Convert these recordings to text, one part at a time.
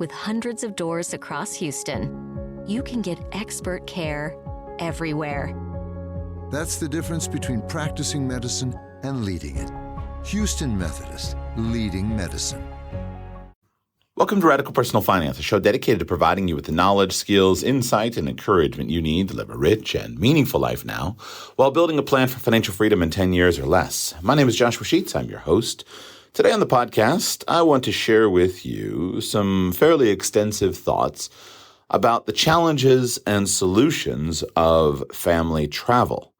with hundreds of doors across Houston, you can get expert care everywhere. That's the difference between practicing medicine and leading it. Houston Methodist, leading medicine. Welcome to Radical Personal Finance, a show dedicated to providing you with the knowledge, skills, insight, and encouragement you need to live a rich and meaningful life now while building a plan for financial freedom in 10 years or less. My name is Joshua Sheets. I'm your host. Today on the podcast, I want to share with you some fairly extensive thoughts about the challenges and solutions of family travel.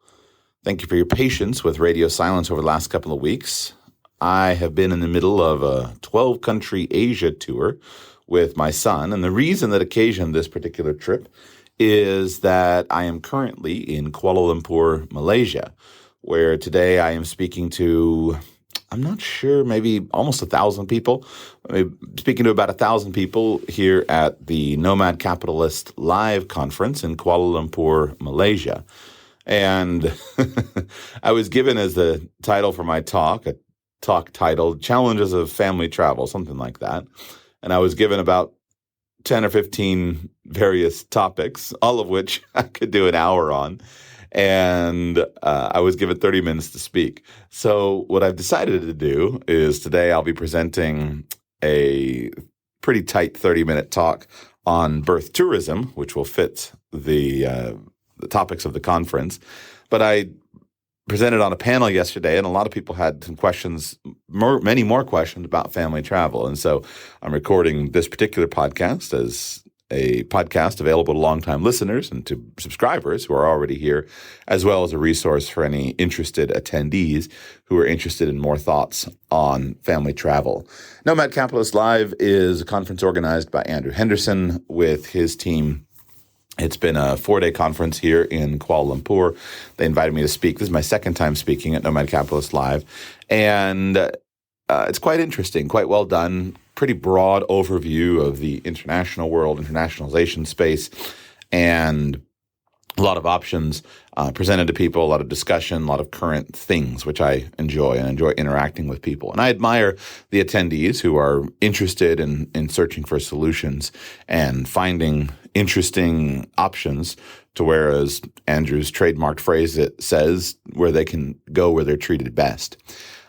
Thank you for your patience with radio silence over the last couple of weeks. I have been in the middle of a 12-country Asia tour with my son, and the reason that occasioned this particular trip is that I am currently in Kuala Lumpur, Malaysia, where today I am speaking to, I'm not sure, maybe almost 1,000 people. I'm speaking to about 1,000 people here at the Nomad Capitalist Live Conference in Kuala Lumpur, Malaysia. And I was given as the title for my talk, a talk titled Challenges of Family Travel, something like that. And I was given about 10 or 15 various topics, all of which I could do an hour on. And I was given 30 minutes to speak. So what I've decided to do is today I'll be presenting a pretty tight 30-minute talk on birth tourism, which will fit the topics of the conference. But I presented on a panel yesterday, and a lot of people had some questions, many more questions about family travel. And so I'm recording this particular podcast as a podcast available to longtime listeners and to subscribers who are already here, as well as a resource for any interested attendees who are interested in more thoughts on family travel. Nomad Capitalist Live is a conference organized by Andrew Henderson with his team. It's been a 4-day conference here in Kuala Lumpur. They invited me to speak. This is my second time speaking at Nomad Capitalist Live. And it's quite interesting, quite well done, pretty broad overview of the international world, internationalization space, and a lot of options presented to people, a lot of discussion, a lot of current things, which I enjoy, and enjoy interacting with people. And I admire the attendees who are interested in searching for solutions and finding interesting options to where, as Andrew's trademarked phrase it says, where they can go where they're treated best.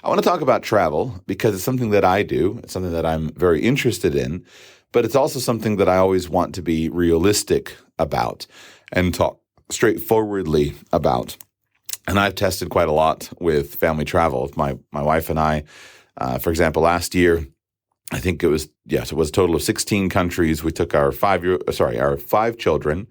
I want to talk about travel because it's something that I do. It's something that I'm very interested in, but it's also something that I always want to be realistic about and talk straightforwardly about. And I've tested quite a lot with family travel. My wife and I, for example, last year, I think it was a total of 16 countries. We took our 5 children,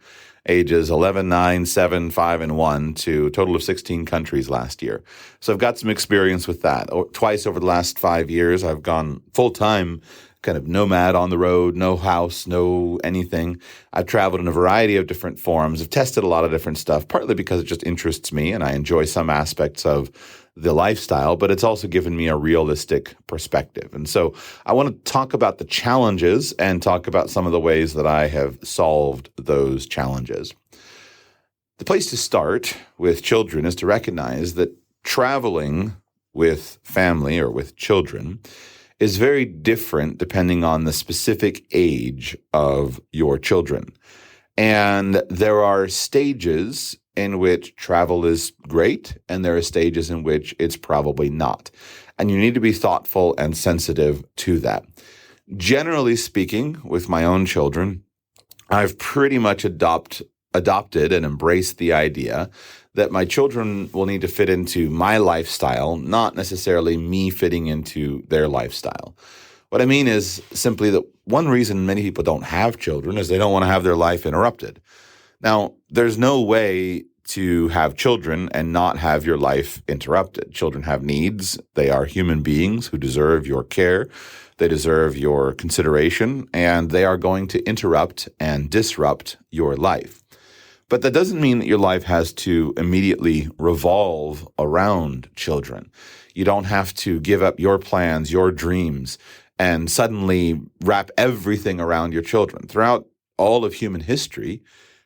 ages 11, 9, 7, 5, and 1, to a total of 16 countries last year. So I've got some experience with that. Twice over the last 5 years, I've gone full-time kind of nomad on the road, no house, no anything. I've traveled in a variety of different forms. I've tested a lot of different stuff, partly because it just interests me and I enjoy some aspects of the lifestyle, but it's also given me a realistic perspective. And so I want to talk about the challenges and talk about some of the ways that I have solved those challenges. The place to start with children is to recognize that traveling with family or with children is very different depending on the specific age of your children. And there are stages in which travel is great, and there are stages in which it's probably not. And you need to be thoughtful and sensitive to that. Generally speaking, with my own children, I've pretty much adopted and embraced the idea that my children will need to fit into my lifestyle, not necessarily me fitting into their lifestyle. What I mean is simply that one reason many people don't have children is they don't want to have their life interrupted. Now, there's no way to have children and not have your life interrupted. Children have needs. They are human beings who deserve your care. They deserve your consideration, and they are going to interrupt and disrupt your life. But that doesn't mean that your life has to immediately revolve around children. You don't have to give up your plans, your dreams, and suddenly wrap everything around your children. Throughout all of human history,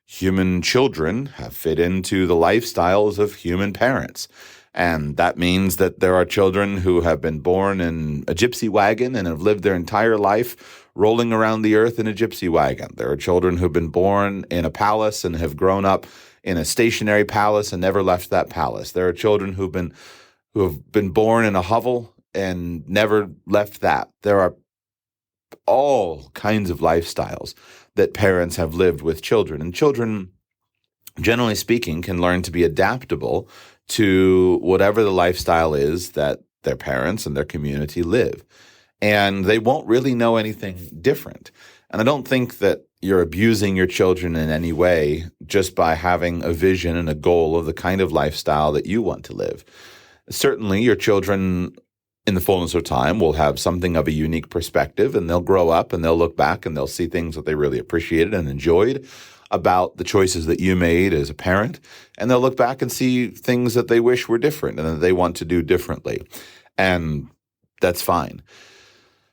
human children have fit into the lifestyles of human parents. And that means that there are children who have been born in a gypsy wagon and have lived their entire life rolling around the earth in a gypsy wagon. There are children who've been born in a palace and have grown up in a stationary palace and never left that palace. There are children who have been born in a hovel and never left that. There are all kinds of lifestyles that parents have lived with children. And children, generally speaking, can learn to be adaptable to whatever the lifestyle is that their parents and their community live. And they won't really know anything different. And I don't think that you're abusing your children in any way just by having a vision and a goal of the kind of lifestyle that you want to live. Certainly, your children, in the fullness of time, will have something of a unique perspective, and they'll grow up and they'll look back and they'll see things that they really appreciated and enjoyed about the choices that you made as a parent, and they'll look back and see things that they wish were different and that they want to do differently. And that's fine.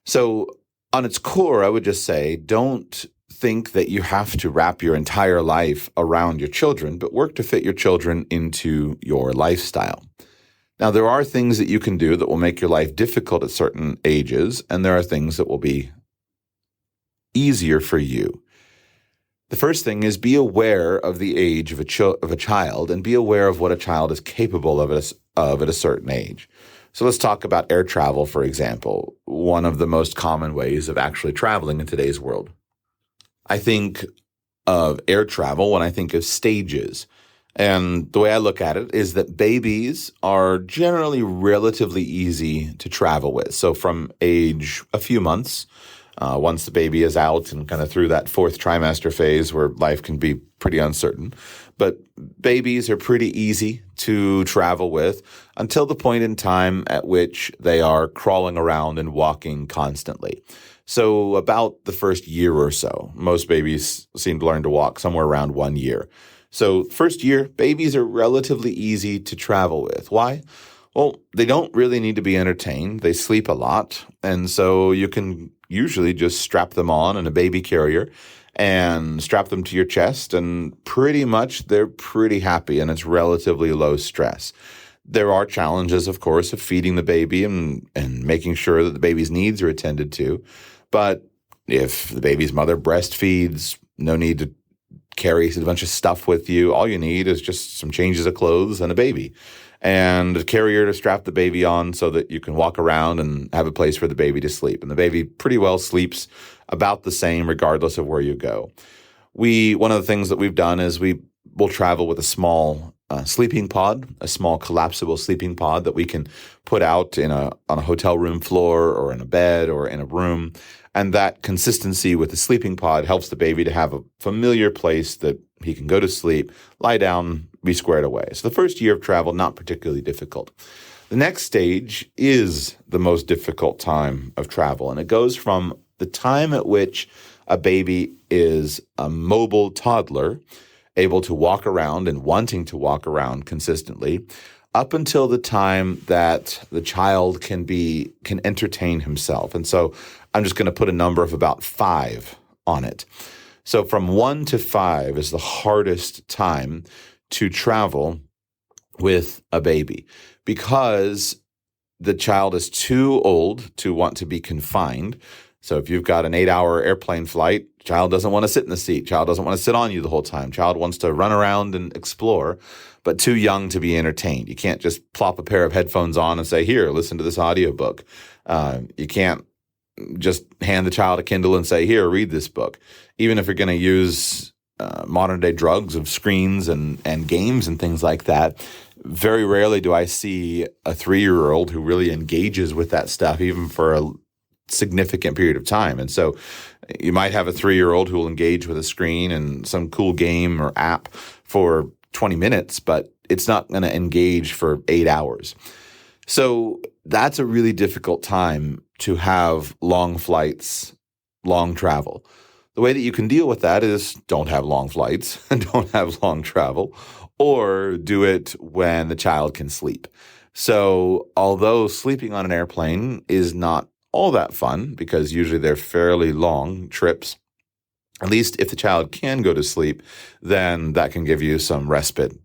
So on its core, I would just say, don't think that you have to wrap your entire life around your children, but work to fit your children into your lifestyle. Now, there are things that you can do that will make your life difficult at certain ages, and there are things that will be easier for you. The first thing is be aware of the age of a child and be aware of what a child is capable of at a certain age. So let's talk about air travel, for example, one of the most common ways of actually traveling in today's world. I think of air travel when I think of stages. And the way I look at it is that babies are generally relatively easy to travel with. So from age a few months, once the baby is out and kind of through that fourth trimester phase where life can be pretty uncertain. But babies are pretty easy to travel with until the point in time at which they are crawling around and walking constantly. So about the first year or so, most babies seem to learn to walk somewhere around 1 year. So first year, babies are relatively easy to travel with. Why? Well, they don't really need to be entertained. They sleep a lot. And so you can usually just strap them on in a baby carrier and strap them to your chest, and pretty much they're pretty happy, and it's relatively low stress. There are challenges, of course, of feeding the baby and making sure that the baby's needs are attended to. But if the baby's mother breastfeeds, no need to carry a bunch of stuff with you. All you need is just some changes of clothes and a baby, and a carrier to strap the baby on so that you can walk around and have a place for the baby to sleep. And the baby pretty well sleeps about the same regardless of where you go. One of the things that we've done is we will travel with a small sleeping pod, a small collapsible sleeping pod that we can put out on a hotel room floor or in a bed or in a room. And that consistency with the sleeping pod helps the baby to have a familiar place that he can go to sleep, lie down, be squared away. So the first year of travel, not particularly difficult. The next stage is the most difficult time of travel, and it goes from the time at which a baby is a mobile toddler, able to walk around and wanting to walk around consistently, up until the time that the child can entertain himself. And so I'm just going to put a number of about 5 on it. So from 1 to 5 is the hardest time to travel with a baby because the child is too old to want to be confined. So if you've got an 8-hour airplane flight, child doesn't want to sit in the seat. Child doesn't want to sit on you the whole time. Child wants to run around and explore, but too young to be entertained. You can't just plop a pair of headphones on and say, here, listen to this audiobook. You can't just hand the child a Kindle and say, here, read this book. Even if you're going to use modern day drugs of screens and games and things like that, very rarely do I see a 3-year-old who really engages with that stuff, even for a significant period of time. And so you might have a 3-year-old who will engage with a screen and some cool game or app for 20 minutes, but it's not going to engage for 8 hours. So that's a really difficult time to have long flights, long travel. The way that you can deal with that is don't have long flights and don't have long travel, or do it when the child can sleep. So although sleeping on an airplane is not all that fun, because usually they're fairly long trips, at least if the child can go to sleep, then that can give you some respite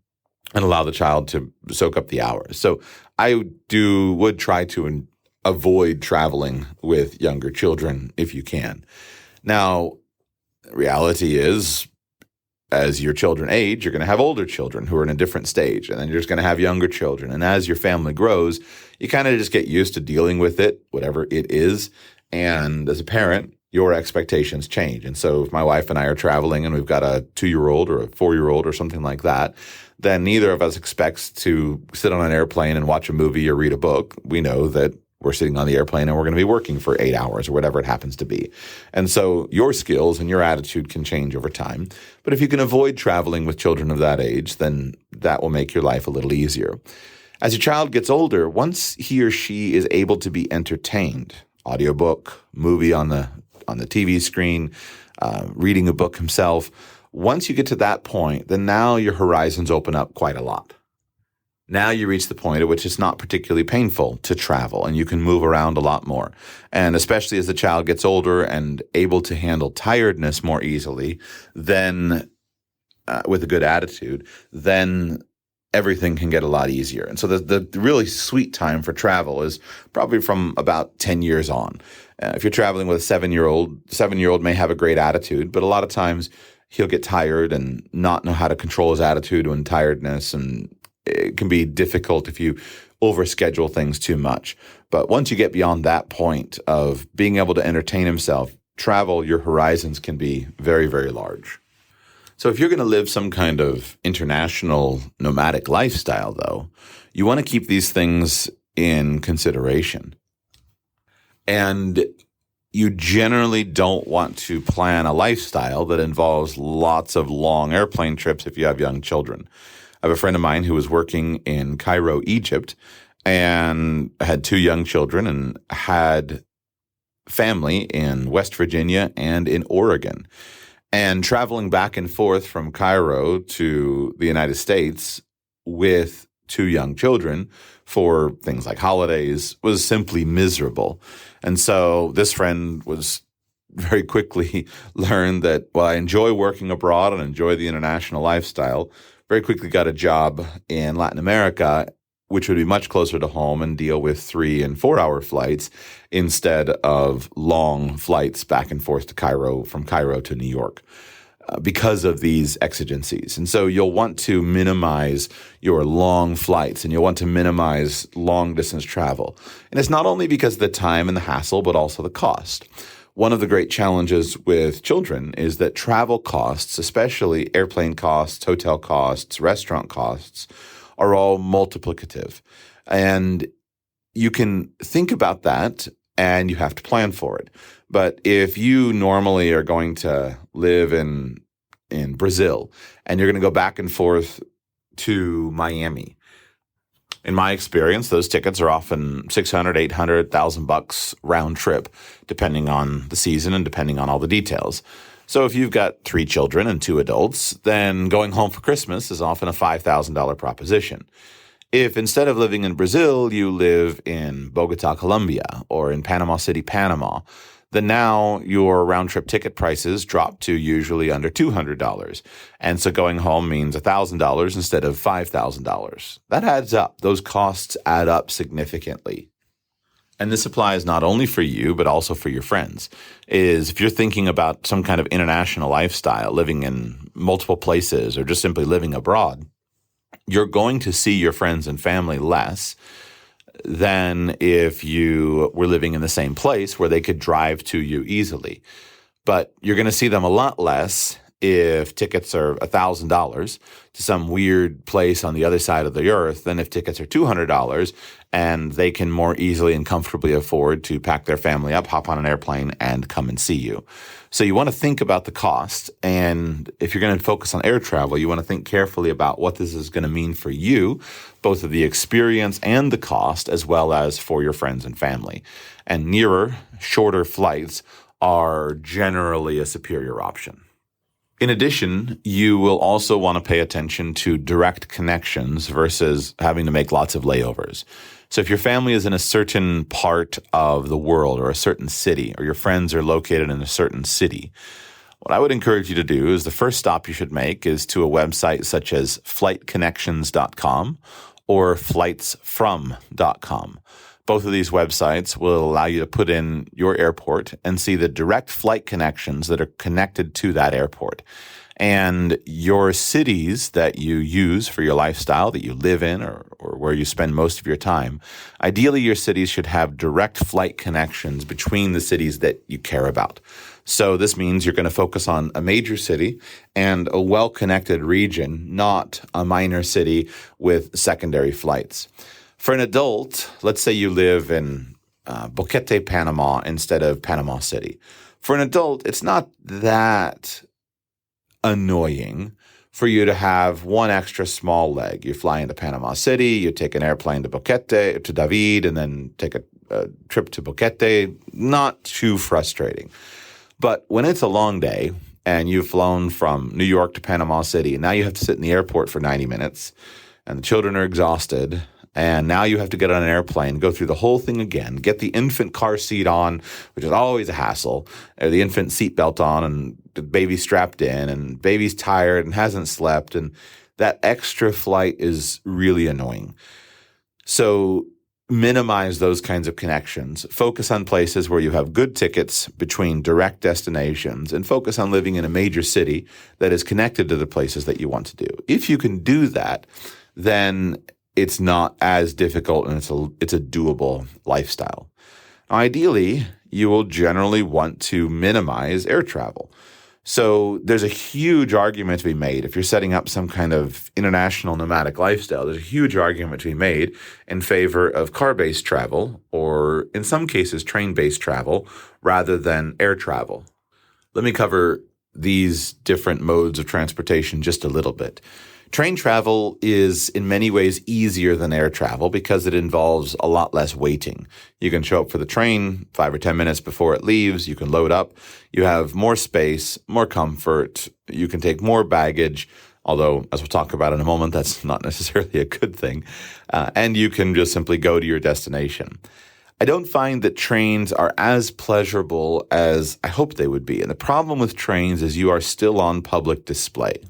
and allow the child to soak up the hours. So I would try to avoid traveling with younger children if you can. Now, reality is, as your children age, you're going to have older children who are in a different stage, and then you're just going to have younger children. And as your family grows, you kind of just get used to dealing with it, whatever it is. And as a parent, your expectations change. And so if my wife and I are traveling and we've got a 2-year-old or a 4-year-old or something like that, then neither of us expects to sit on an airplane and watch a movie or read a book. We know that we're sitting on the airplane and we're going to be working for 8 hours or whatever it happens to be. And so your skills and your attitude can change over time. But if you can avoid traveling with children of that age, then that will make your life a little easier. As your child gets older, once he or she is able to be entertained, audiobook, movie on the TV screen, reading a book himself, once you get to that point, then now your horizons open up quite a lot. Now you reach the point at which it's not particularly painful to travel and you can move around a lot more. And especially as the child gets older and able to handle tiredness more easily, then with a good attitude, then everything can get a lot easier. And so the really sweet time for travel is probably from about 10 years on. If you're traveling with a 7-year-old may have a great attitude, but a lot of times he'll get tired and not know how to control his attitude when tiredness, and it can be difficult if you overschedule things too much. But once you get beyond that point of being able to entertain himself, travel, your horizons can be very, very large. So if you're going to live some kind of international nomadic lifestyle, though, you want to keep these things in consideration. And you generally don't want to plan a lifestyle that involves lots of long airplane trips if you have young children. I have a friend of mine who was working in Cairo, Egypt, and had 2 young children and had family in West Virginia and in Oregon. And traveling back and forth from Cairo to the United States with 2 young children for things like holidays was simply miserable. And so this friend was very quickly learned that, while I enjoy working abroad and enjoy the international lifestyle, very quickly got a job in Latin America, which would be much closer to home and deal with 3 and 4 hour flights instead of long flights back and forth to Cairo, from Cairo to New York, because of these exigencies. And so you'll want to minimize your long flights and you'll want to minimize long distance travel. And it's not only because of the time and the hassle, but also the cost. One of the great challenges with children is that travel costs, especially airplane costs, hotel costs, restaurant costs, are all multiplicative. And you can think about that and you have to plan for it. But if you normally are going to live in Brazil and you're going to go back and forth to Miami, in my experience, those tickets are often $600, $800, $1,000 round trip, depending on the season and depending on all the details. So if you've got 3 children and 2 adults, then going home for Christmas is often a $5,000 proposition. If instead of living in Brazil, you live in Bogota, Colombia, or in Panama City, Panama, then now your round-trip ticket prices drop to usually under $200. And so going home means $1,000 instead of $5,000. That adds up. Those costs add up significantly. And this applies not only for you, but also for your friends. If you're thinking about some kind of international lifestyle, living in multiple places, or just simply living abroad, you're going to see your friends and family less than if you were living in the same place where they could drive to you easily. But you're going to see them a lot less if tickets are $1,000 to some weird place on the other side of the earth than if tickets are $200 and they can more easily and comfortably afford to pack their family up, hop on an airplane, and come and see you. So you want to think about the cost. And if you're going to focus on air travel, you want to think carefully about what this is going to mean for you, both of the experience and the cost, as well as for your friends and family. And nearer, shorter flights are generally a superior option. In addition, you will also want to pay attention to direct connections versus having to make lots of layovers. So if your family is in a certain part of the world or a certain city, or your friends are located in a certain city, What I would encourage you to do is the first stop you should make is to a website such as flightconnections.com or flightsfrom.com. Both of these websites will allow you to put in your airport and see the direct flight connections that are connected to that airport. And your cities that you use for your lifestyle, that you live in or where you spend most of your time, ideally your cities should have direct flight connections between the cities that you care about. So this means you're going to focus on a major city and a well-connected region, not a minor city with secondary flights. For an adult, let's say you live in Boquete, Panama instead of Panama City. For an adult, it's not that annoying for you to have one extra small leg. You fly into Panama City, you take an airplane to Boquete, to David, and then take a trip to Boquete. Not too frustrating. But when it's a long day and you've flown from New York to Panama City, and now you have to sit in the airport for 90 minutes, and the children are exhausted, and now you have to get on an airplane, go through the whole thing again, get the infant car seat on, which is always a hassle, or the infant seatbelt on, and the baby strapped in, and baby's tired and hasn't slept, and that extra flight is really annoying. So minimize those kinds of connections. Focus on places where you have good tickets between direct destinations, and focus on living in a major city that is connected to the places that you want to do. If you can do that, then it's not as difficult and it's a doable lifestyle. Ideally, you will generally want to minimize air travel. So there's a huge argument to be made. If you're setting up some kind of international nomadic lifestyle, there's a huge argument to be made in favor of car-based travel, or in some cases train-based travel, rather than air travel. Let me cover these different modes of transportation just a little bit. Train travel is in many ways easier than air travel because it involves a lot less waiting. You can show up for the train 5 or 10 minutes before it leaves. You can load up. You have more space, more comfort. You can take more baggage, although, as we'll talk about in a moment, that's not necessarily a good thing. And you can just simply go to your destination. I don't find that trains are as pleasurable as I hoped they would be. And the problem with trains is you are still on public display.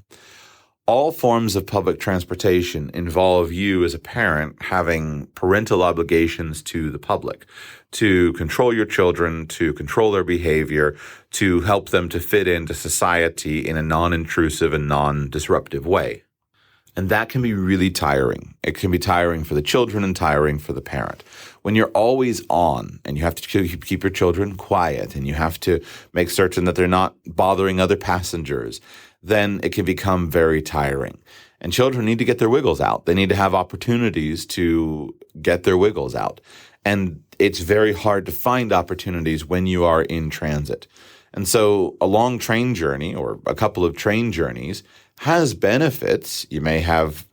All forms of public transportation involve you as a parent having parental obligations to the public, to control your children, to control their behavior, to help them to fit into society in a non-intrusive and non-disruptive way. And that can be really tiring. It can be tiring for the children and tiring for the parent. When you're always on and you have to keep your children quiet and you have to make certain that they're not bothering other passengers, then it can become very tiring. And children need to get their wiggles out. They need to have opportunities to get their wiggles out. And it's very hard to find opportunities when you are in transit. And so a long train journey or a couple of train journeys has benefits. You may have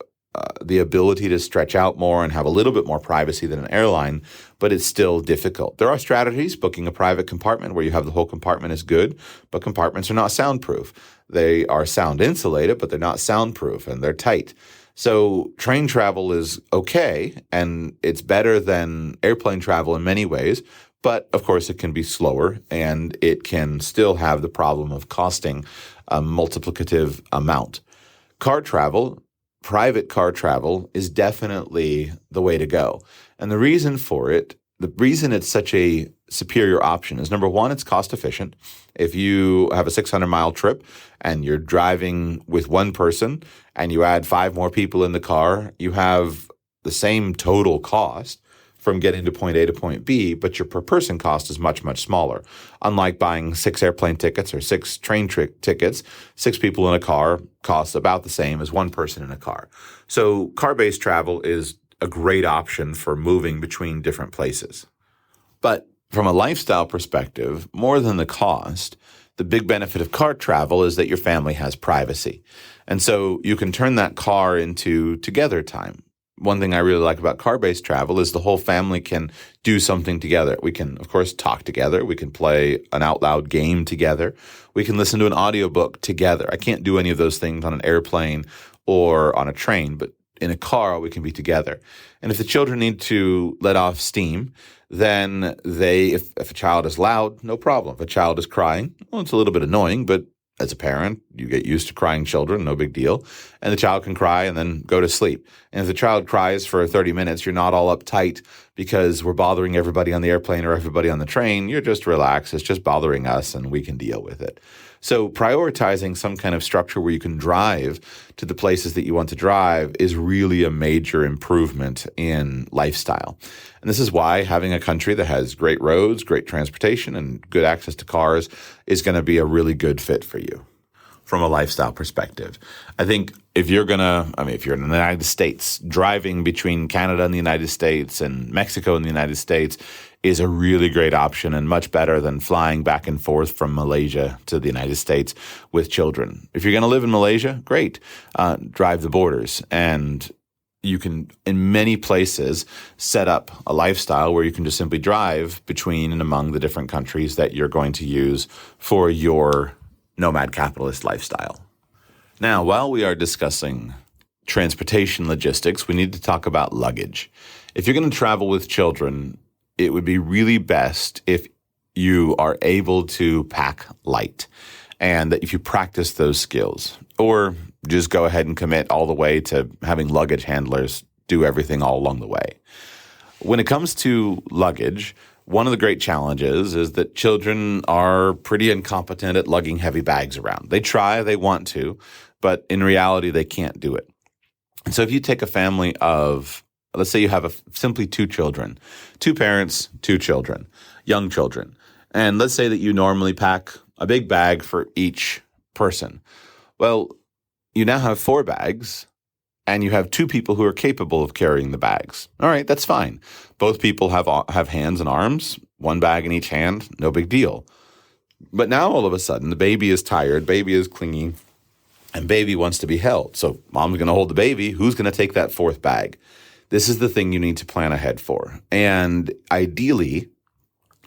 the ability to stretch out more and have a little bit more privacy than an airline, but it's still difficult. There are strategies. Booking a private compartment where you have the whole compartment is good, but compartments are not soundproof. They are sound insulated, but they're not soundproof and they're tight. So train travel is okay, and it's better than airplane travel in many ways, but of course it can be slower and it can still have the problem of costing a multiplicative amount. Car travel, private car travel, is definitely the way to go. And the reason for it, the reason it's such a superior option is, number one, it's cost efficient. If you have a 600-mile trip and you're driving with one person and you add 5 more people in the car, you have the same total cost from getting to point A to point B, but your per person cost is much, much smaller. Unlike buying 6 airplane tickets or 6 train tickets, 6 people in a car costs about the same as 1 person in a car. So car-based travel is a great option for moving between different places. But from a lifestyle perspective, more than the cost, the big benefit of car travel is that your family has privacy. And so you can turn that car into together time. One thing I really like about car-based travel is the whole family can do something together. We can, of course, talk together. We can play an out-loud game together. We can listen to an audiobook together. I can't do any of those things on an airplane or on a train, but in a car, we can be together. And if the children need to let off steam, then if a child is loud, no problem. If a child is crying, well, it's a little bit annoying, but as a parent, you get used to crying children, no big deal. And the child can cry and then go to sleep. And if the child cries for 30 minutes, you're not all uptight because we're bothering everybody on the airplane or everybody on the train. You're just relaxed. It's just bothering us and we can deal with it. So prioritizing some kind of structure where you can drive to the places that you want to drive is really a major improvement in lifestyle. And this is why having a country that has great roads, great transportation, and good access to cars is going to be a really good fit for you from a lifestyle perspective. I think if you're in the United States, driving between Canada and the United States and Mexico and the United States is a really great option and much better than flying back and forth from Malaysia to the United States with children. If you're going to live in Malaysia, great. Drive the borders. And you can, in many places, set up a lifestyle where you can just simply drive between and among the different countries that you're going to use for your nomad capitalist lifestyle. Now, while we are discussing transportation logistics, we need to talk about luggage. If you're going to travel with children, it would be really best if you are able to pack light and that if you practice those skills, or just go ahead and commit all the way to having luggage handlers do everything all along the way. When it comes to luggage, one of the great challenges is that children are pretty incompetent at lugging heavy bags around. They try, they want to, but in reality, they can't do it. And so if you take a family of, let's say you have simply 2 children, 2 parents, 2 children, young children. And let's say that you normally pack a big bag for each person. Well, you now have 4 bags and you have 2 people who are capable of carrying the bags. All right, that's fine. Both people have hands and arms, 1 bag in each hand, no big deal. But now all of a sudden, the baby is tired, baby is clingy, and baby wants to be held. So mom's going to hold the baby. Who's going to take that 4th bag? This is the thing you need to plan ahead for. And ideally,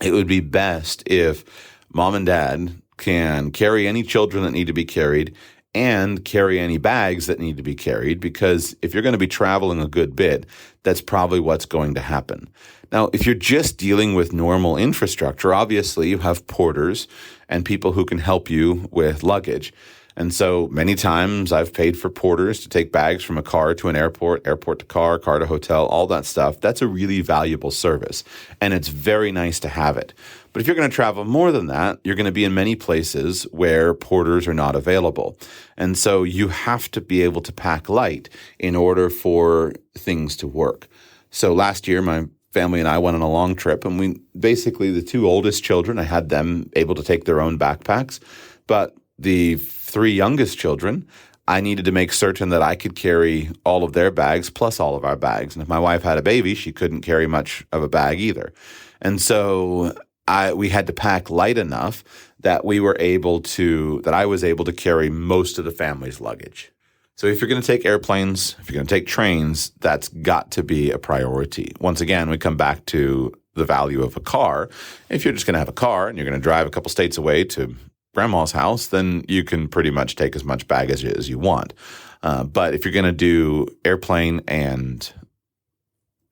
it would be best if mom and dad can carry any children that need to be carried and carry any bags that need to be carried, because if you're going to be traveling a good bit, that's probably what's going to happen. Now, if you're just dealing with normal infrastructure, obviously you have porters and people who can help you with luggage. And so many times I've paid for porters to take bags from a car to an airport, airport to car to hotel, all that stuff. That's a really valuable service, and it's very nice to have it. But if you're going to travel more than that, you're going to be in many places where porters are not available. And so you have to be able to pack light in order for things to work. So last year, my family and I went on a long trip, and we basically, the 2 oldest children, I had them able to take their own backpacks, but the 3 youngest children, I needed to make certain that I could carry all of their bags plus all of our bags. And if my wife had a baby, she couldn't carry much of a bag either. And so we had to pack light enough that I was able to carry most of the family's luggage. So if you're going to take airplanes, if you're going to take trains, that's got to be a priority. Once again, we come back to the value of a car. If you're just going to have a car and you're going to drive a couple states away to grandma's house, then you can pretty much take as much baggage as you want. But if you're going to do airplane and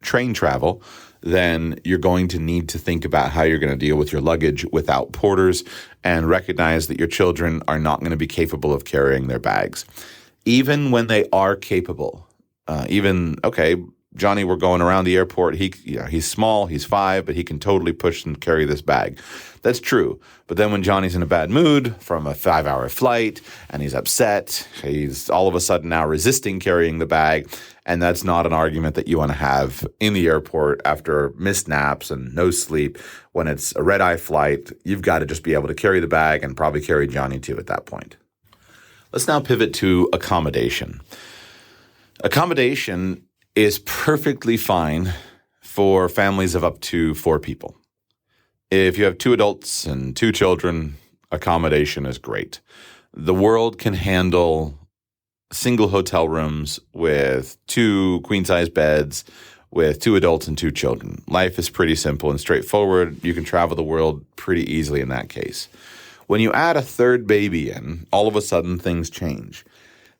train travel, then you're going to need to think about how you're going to deal with your luggage without porters and recognize that your children are not going to be capable of carrying their bags. Even when they are capable, Johnny, we're going around the airport. He's small, he's 5, but he can totally push and carry this bag. That's true. But then when Johnny's in a bad mood from a 5-hour flight and he's upset, he's all of a sudden now resisting carrying the bag. And that's not an argument that you want to have in the airport after missed naps and no sleep. When it's a red-eye flight, you've got to just be able to carry the bag and probably carry Johnny too at that point. Let's now pivot to accommodation. Accommodation is perfectly fine for families of up to 4 people. If you have 2 adults and 2 children, accommodation is great. The world can handle single hotel rooms with 2 queen-size beds with 2 adults and 2 children. Life is pretty simple and straightforward. You can travel the world pretty easily in that case. When you add a 3rd baby in, all of a sudden things change.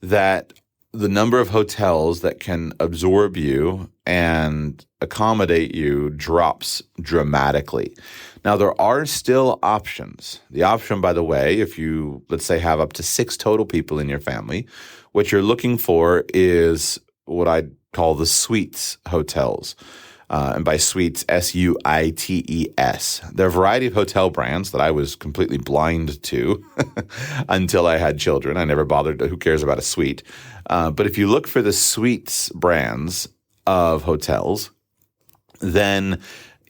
That the number of hotels that can absorb you and accommodate you drops dramatically. Now, there are still options. The option, by the way, if you, let's say, have up to 6 total people in your family, what you're looking for is what I call the suites hotels. And by suites, S-U-I-T-E-S. There are a variety of hotel brands that I was completely blind to until I had children. I never bothered. Who cares about a suite? But if you look for the suites brands of hotels, then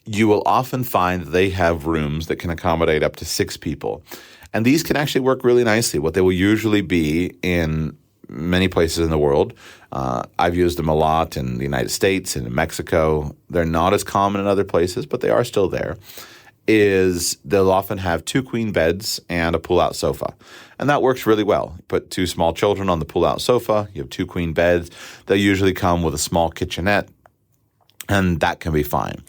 you will often find they have rooms that can accommodate up to 6 people. And these can actually work really nicely. What they will usually be in many places in the world. I've used them a lot in the United States and in Mexico. They're not as common in other places, but they are still there. Is they'll often have 2 queen beds and a pull-out sofa. And that works really well. You put 2 small children on the pull-out sofa. You have 2 queen beds. They usually come with a small kitchenette, and that can be fine.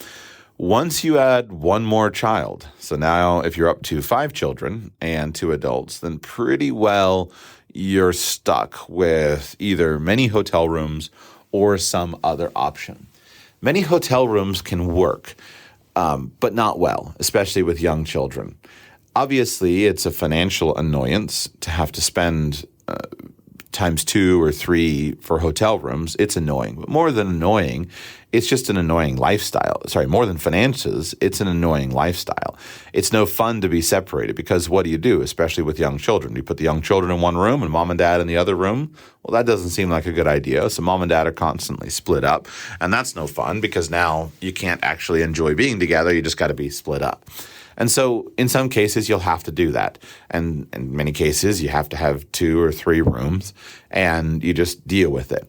Once you add one more child, so now if you're up to 5 children and 2 adults, then pretty well you're stuck with either many hotel rooms or some other option. Many hotel rooms can work, but not well, especially with young children. Obviously, it's a financial annoyance to have to spend times 2 or 3 for hotel rooms. It's annoying. But more than annoying, it's just an annoying lifestyle. Sorry, more than finances, it's an annoying lifestyle. It's no fun to be separated because what do you do, especially with young children? You put the young children in one room and mom and dad in the other room? Well, that doesn't seem like a good idea. So mom and dad are constantly split up. And that's no fun because now you can't actually enjoy being together. You just got to be split up. And so in some cases, you'll have to do that. And in many cases, you have to have 2 or 3 rooms, and you just deal with it.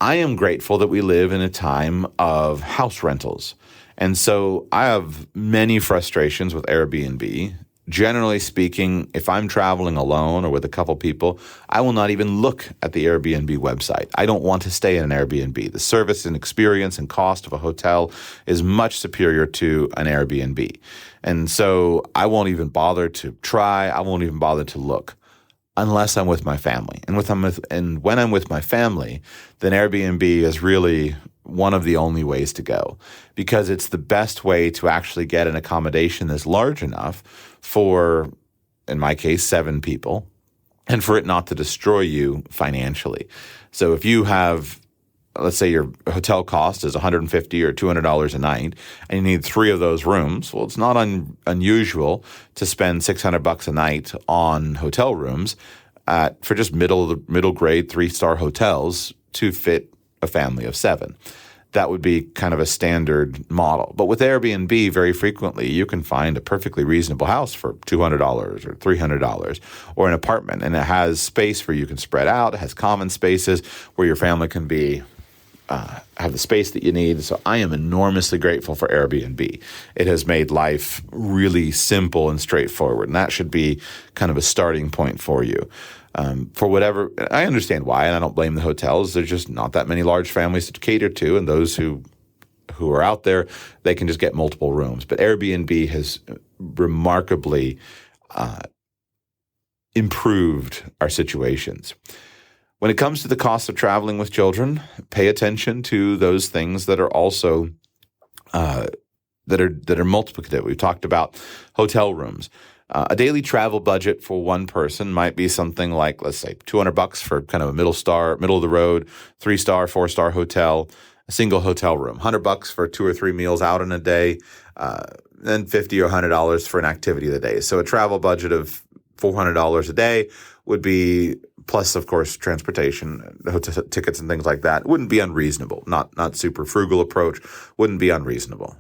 I am grateful that we live in a time of house rentals. And so I have many frustrations with Airbnb. Generally speaking, if I'm traveling alone or with a couple people, I will not even look at the Airbnb website. I don't want to stay in an Airbnb. The service and experience and cost of a hotel is much superior to an Airbnb. And so I won't even bother to try. I won't even bother to look unless I'm with my family. And when I'm with my family, then Airbnb is really one of the only ways to go because it's the best way to actually get an accommodation that's large enough for, in my case, 7 people, and for it not to destroy you financially. So if you have, let's say your hotel cost is $150 or $200 a night, and you need 3 of those rooms, well, it's not unusual to spend $600 a night on hotel rooms for just middle grade 3-star hotels to fit a family of 7. That would be kind of a standard model. But with Airbnb, very frequently, you can find a perfectly reasonable house for $200 or $300 or an apartment. And it has space where you can spread out. It has common spaces where your family can be have the space that you need. So I am enormously grateful for Airbnb. It has made life really simple and straightforward. And that should be kind of a starting point for you. For whatever, I understand why, and I don't blame the hotels. There's just not that many large families to cater to, and those who are out there, they can just get multiple rooms. But Airbnb has remarkably improved our situations. When it comes to the cost of traveling with children, pay attention to those things that are also that are multiplicative. We've talked about hotel rooms. A daily travel budget for one person might be something like, let's say, $200 for kind of a middle of the road, 3-star, 4-star hotel, a single hotel room. $100 for 2 or 3 meals out in a day, then $50 or $100 for an activity of the day. So a travel budget of $400 a day would be, plus of course transportation, hotel tickets and things like that. Wouldn't be unreasonable. Not super frugal approach. Wouldn't be unreasonable.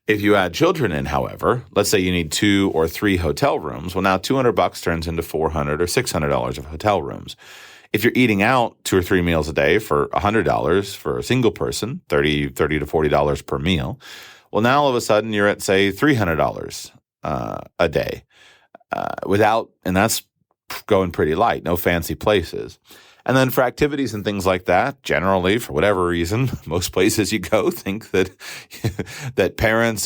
If you add children in, however, let's say you need 2 or 3 hotel rooms. Well, now $200 turns into $400 or $600 of hotel rooms. If you're eating out 2 or 3 meals a day for $100 for a single person, $30 to $40 per meal, well, now all of a sudden you're at, say, $300 a day and that's going pretty light, no fancy places. And then for activities and things like that, generally, for whatever reason, most places you go think that that parents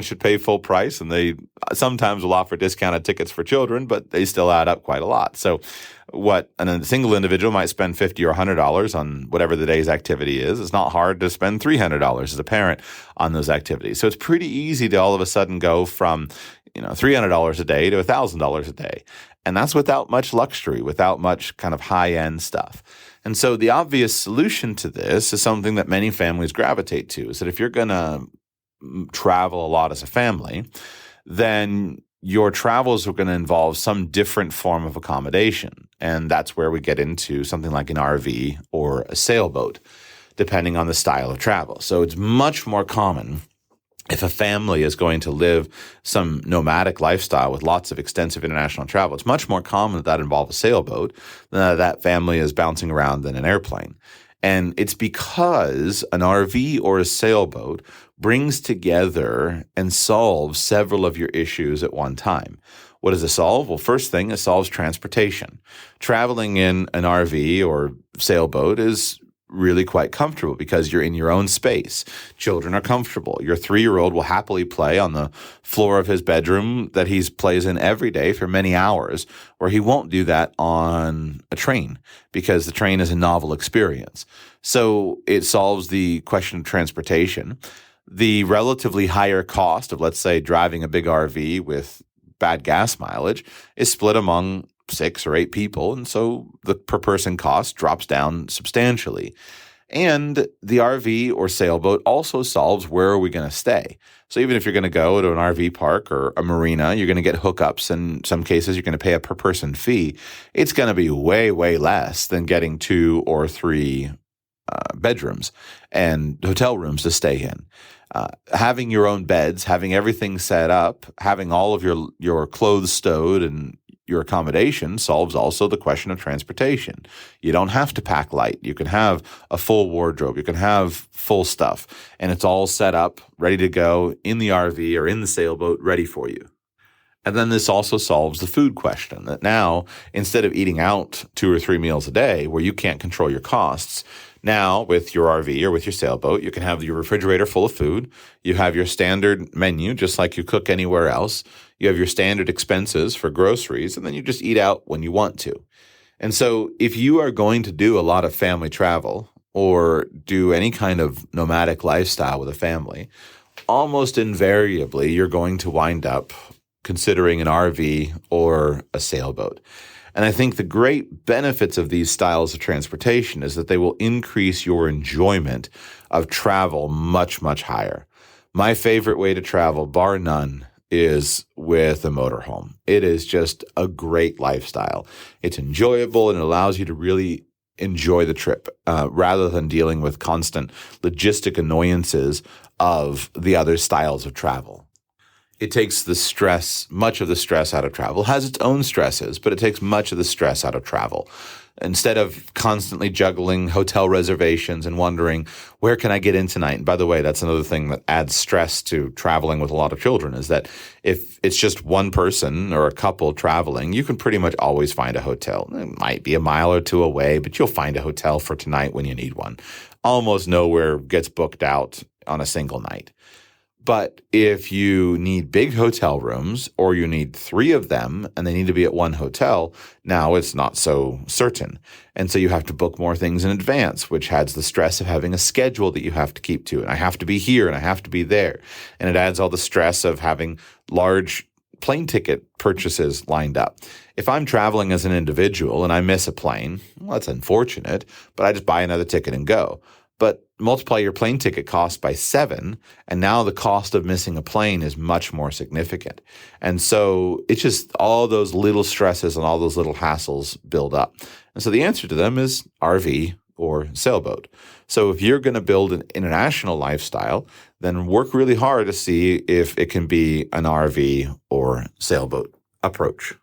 should pay full price, and they sometimes will offer discounted tickets for children, but they still add up quite a lot. So a single individual might spend $50 or $100 on whatever the day's activity is. It's not hard to spend $300 as a parent on those activities. So it's pretty easy to all of a sudden go from $300 a day to $1,000 a day. And that's without much luxury, without much kind of high-end stuff. And so the obvious solution to this is something that many families gravitate to, is that if you're going to travel a lot as a family, then your travels are going to involve some different form of accommodation. And that's where we get into something like an RV or a sailboat, depending on the style of travel. So it's much more common if a family is going to live some nomadic lifestyle with lots of extensive international travel. It's much more common that involves a sailboat than that family is bouncing around in an airplane. And it's because an RV or a sailboat brings together and solves several of your issues at one time. What does it solve? Well, first thing, it solves transportation. Traveling in an RV or sailboat is really quite comfortable because you're in your own space. Children are comfortable. Your 3-year-old will happily play on the floor of his bedroom that he plays in every day for many hours, where he won't do that on a train because the train is a novel experience. So it solves the question of transportation. The relatively higher cost of, let's say, driving a big RV with bad gas mileage is split among 6 or 8 people, and so the per person cost drops down substantially. And the RV or sailboat also solves where are we going to stay. So even if you're going to go to an RV park or a marina, you're going to get hookups. In some cases, you're going to pay a per person fee. It's going to be way, way less than getting 2 or 3 bedrooms and hotel rooms to stay in. Having your own beds, having everything set up, having all of your clothes stowed and your accommodation solves also the question of transportation. You don't have to pack light. You can have a full wardrobe. You can have full stuff. And it's all set up, ready to go in the RV or in the sailboat, ready for you. And then this also solves the food question, that now, instead of eating out 2 or 3 meals a day where you can't control your costs, now with your RV or with your sailboat, you can have your refrigerator full of food. You have your standard menu, just like you cook anywhere else. You have your standard expenses for groceries, and then you just eat out when you want to. And so if you are going to do a lot of family travel or do any kind of nomadic lifestyle with a family, almost invariably you're going to wind up considering an RV or a sailboat. And I think the great benefits of these styles of transportation is that they will increase your enjoyment of travel much, much higher. My favorite way to travel, bar none, is with a motorhome. It is just a great lifestyle. It's enjoyable and it allows you to really enjoy the trip rather than dealing with constant logistic annoyances of the other styles of travel. It takes the stress, much of the stress out of travel. It has its own stresses, but it takes much of the stress out of travel. Instead of constantly juggling hotel reservations and wondering, where can I get in tonight? And by the way, that's another thing that adds stress to traveling with a lot of children, is that if it's just one person or a couple traveling, you can pretty much always find a hotel. It might be a mile or 2 away, but you'll find a hotel for tonight when you need one. Almost nowhere gets booked out on a single night. But if you need big hotel rooms or you need 3 of them and they need to be at one hotel, now it's not so certain. And so you have to book more things in advance, which adds the stress of having a schedule that you have to keep to. And I have to be here and I have to be there. And it adds all the stress of having large plane ticket purchases lined up. If I'm traveling as an individual and I miss a plane, well, that's unfortunate, but I just buy another ticket and go. But multiply your plane ticket cost by 7, and now the cost of missing a plane is much more significant. And so it's just all those little stresses and all those little hassles build up. And so the answer to them is RV or sailboat. So if you're going to build an international lifestyle, then work really hard to see if it can be an RV or sailboat approach.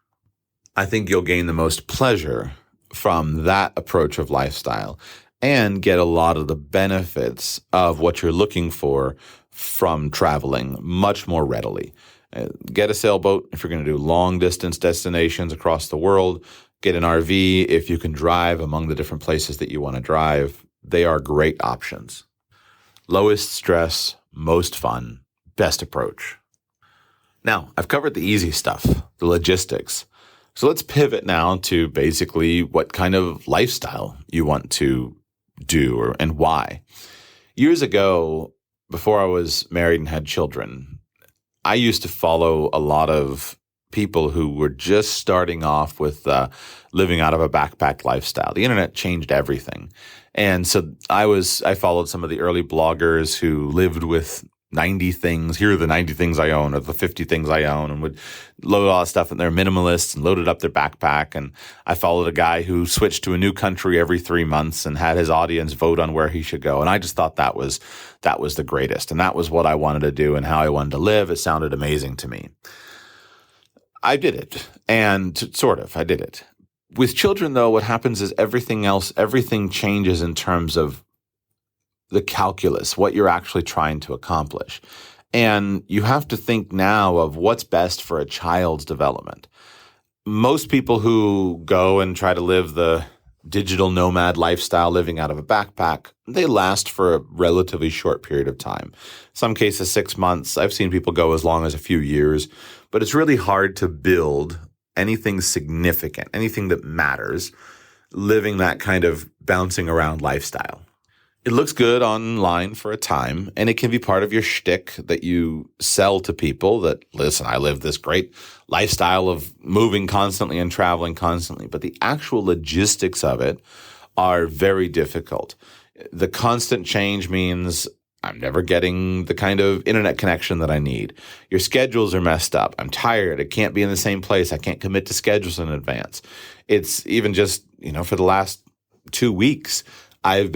I think you'll gain the most pleasure from that approach of lifestyle and get a lot of the benefits of what you're looking for from traveling much more readily. Get a sailboat if you're going to do long-distance destinations across the world. get an RV if you can drive among the different places that you want to drive. They are great options. Lowest stress, most fun, best approach. Now, I've covered the easy stuff, the logistics. So let's pivot now to basically what kind of lifestyle you want to do and why. Years ago, before I was married and had children, I used to follow a lot of people who were just starting off with living out of a backpack lifestyle. The internet changed everything. And so I followed some of the early bloggers who lived with 90 things. Here are the 90 things I own, or the 50 things I own, and would load all that stuff. And they're minimalists and loaded up their backpack. And I followed a guy who switched to a new country every 3 months and had his audience vote on where he should go. And I just thought that was the greatest. And that was what I wanted to do and how I wanted to live. It sounded amazing to me. I did it. And sort of, I did it. With children, though, what happens is everything changes in terms of the calculus, what you're actually trying to accomplish. And you have to think now of what's best for a child's development. Most people who go and try to live the digital nomad lifestyle living out of a backpack, they last for a relatively short period of time. Some cases 6 months. I've seen people go as long as a few years, but it's really hard to build anything significant, anything that matters, living that kind of bouncing around lifestyle. It looks good online for a time, and it can be part of your shtick that you sell to people that, listen, I live this great lifestyle of moving constantly and traveling constantly. But the actual logistics of it are very difficult. The constant change means I'm never getting the kind of internet connection that I need. Your schedules are messed up. I'm tired. I can't be in the same place. I can't commit to schedules in advance. It's even just, for the last 2 weeks, I have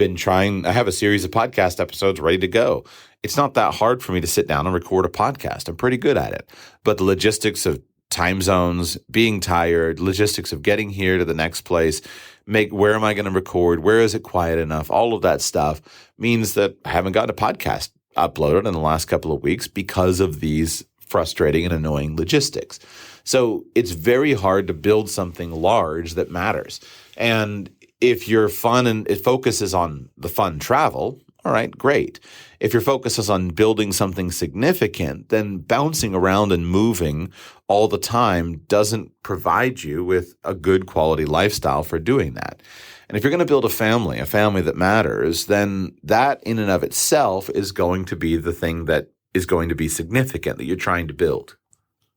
a series of podcast episodes ready to go. It's not that hard for me to sit down and record a podcast. I'm pretty good at it. But the logistics of time zones, being tired, logistics of getting here to the next place, where am I going to record? Where is it quiet enough? All of that stuff means that I haven't gotten a podcast uploaded in the last couple of weeks because of these frustrating and annoying logistics. So it's very hard to build something large that matters. And if your fun and it focuses on the fun travel, all right, great. If your focus is on building something significant, then bouncing around and moving all the time doesn't provide you with a good quality lifestyle for doing that. And if you're going to build a family that matters, then that in and of itself is going to be the thing that is going to be significant that you're trying to build.